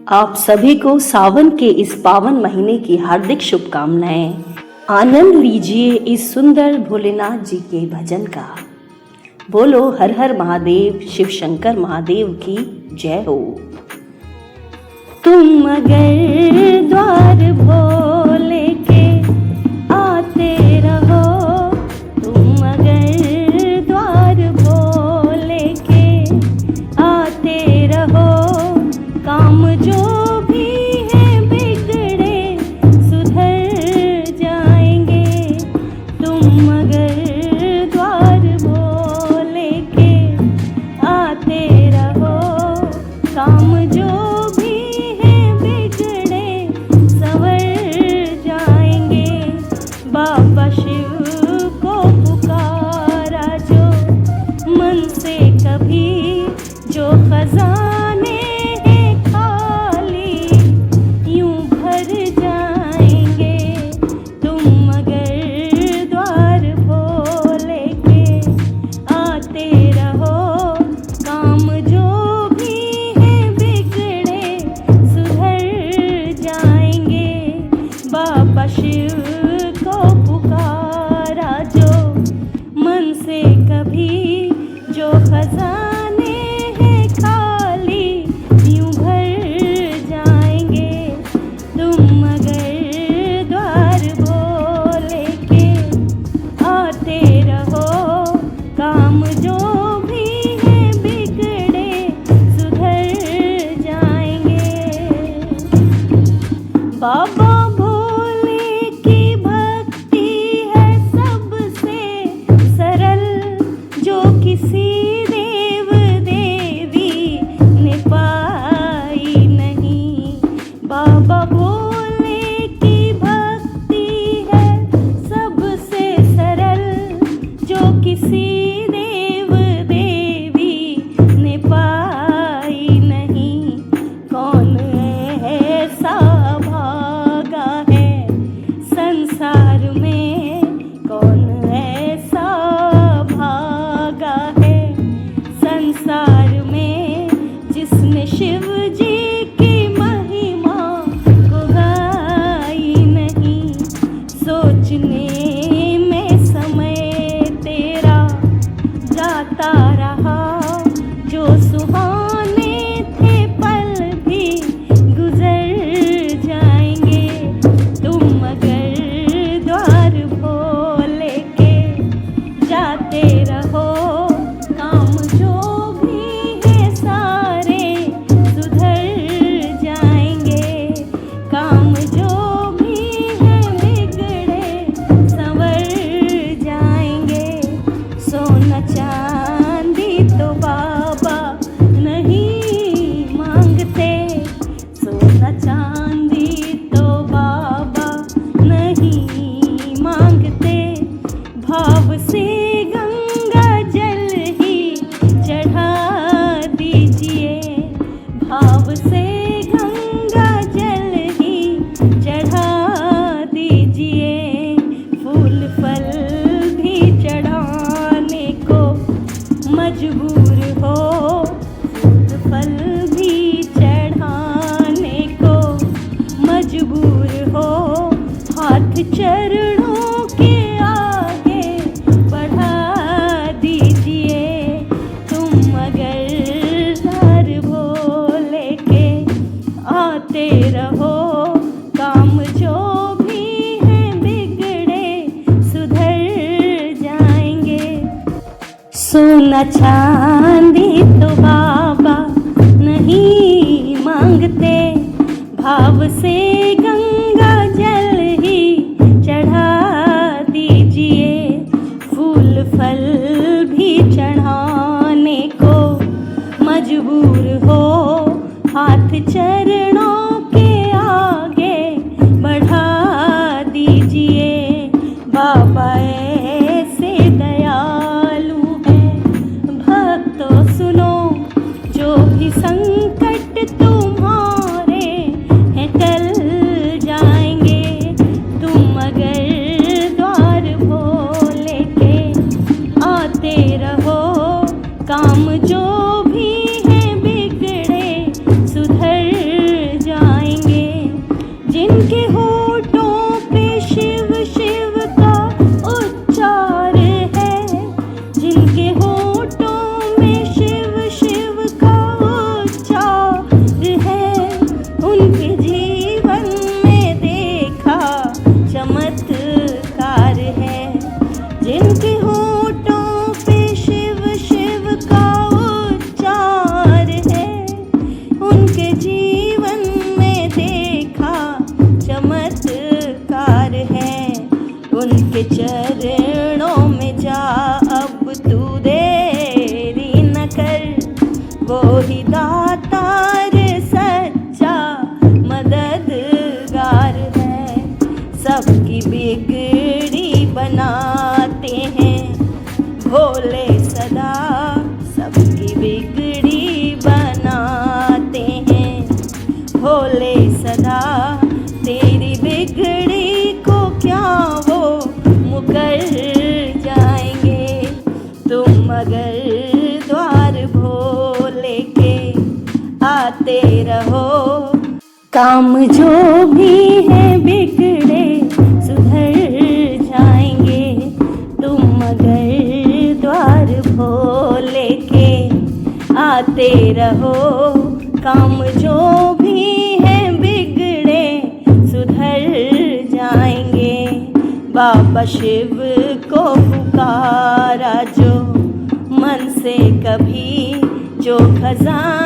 आप सभी को सावन के इस पावन महीने की हार्दिक शुभकामनाएं। आनंद लीजिए इस सुंदर भोलेनाथ जी के भजन का। बोलो हर हर महादेव, शिव शंकर महादेव की जय हो। तुम अगर द्वार भोले के आते रहो, तुम अगर द्वार भोले के आते रहो, काम जो भी है बिगड़े सुधर जाएंगे। तुम अगर द्वार भोले के आते रहो, काम जो भी है बिगड़े संवर जाएंगे। बाबा शिव को पुकारा जो मन से कभी, जो खजाने शिव को पुकारा जो मन से कभी, जो खजाने हैं खाली यूं भर जाएंगे। तुम अगर द्वार भोले के आते रहो, काम जो भी है बिगड़े सुधर जाएंगे। बाबा किसी देव देवी ने पाई नहीं। बाबा भोले की भक्ति है सबसे सरल, जो किसी देव देवी ने पाई नहीं। कौन ऐसा भागा है संसार में, कौन ऐसा संसार में जिसने शिव जी की महिमा को गाई नहीं। सोचने में समय तेरा जाता रहा, जो सुहाने थे पल भी गुजर जाएंगे। तुम अगर द्वार भोले के जाते रहो, चांदी तो बाबा नहीं मांगते, सोना चांदी तो बाबा नहीं मांगते। भाव से गंगा जल ही चढ़ा दीजिए, भाव से गंगा जल ही चढ़ा दीजिए। फूल फल भी चढ़ाने को मजबूर हो, फूल फल भी चढ़ाने को मजबूर हो। हाथ चरणों के आगे बढ़ा दीजिए। तुम अगर द्वार भोले के आते रहो, काम जो भी है बिगड़े सुधर जाएंगे। सोना चांदी तो बाबा नहीं मांगते, भाव से गंगा जल ही चढ़ा दीजिए। फूल फल भी चढ़ाने को मजबूर हो, हाथ चरणों के आगे बढ़ा दीजिए। बाबा ऐसे दयालु तो सुनो, जो भी संकट तुम्हारे हैं टल जाएंगे। तुम अगर द्वार भोले के आते रहो, काम जो भी है बिगड़े सुधर भोले सदा, तेरी बिगड़ी को क्या वो मुकर जाएंगे। तुम मगर द्वार भोले के आते रहो, काम जो भी है बिगड़े सुधर जाएंगे। तुम मगर द्वार भोले के आते रहो, काम जो भी है बिगड़े सुधर जाएंगे। बाबा शिव को पुकारा जो मन से कभी, जो खजाना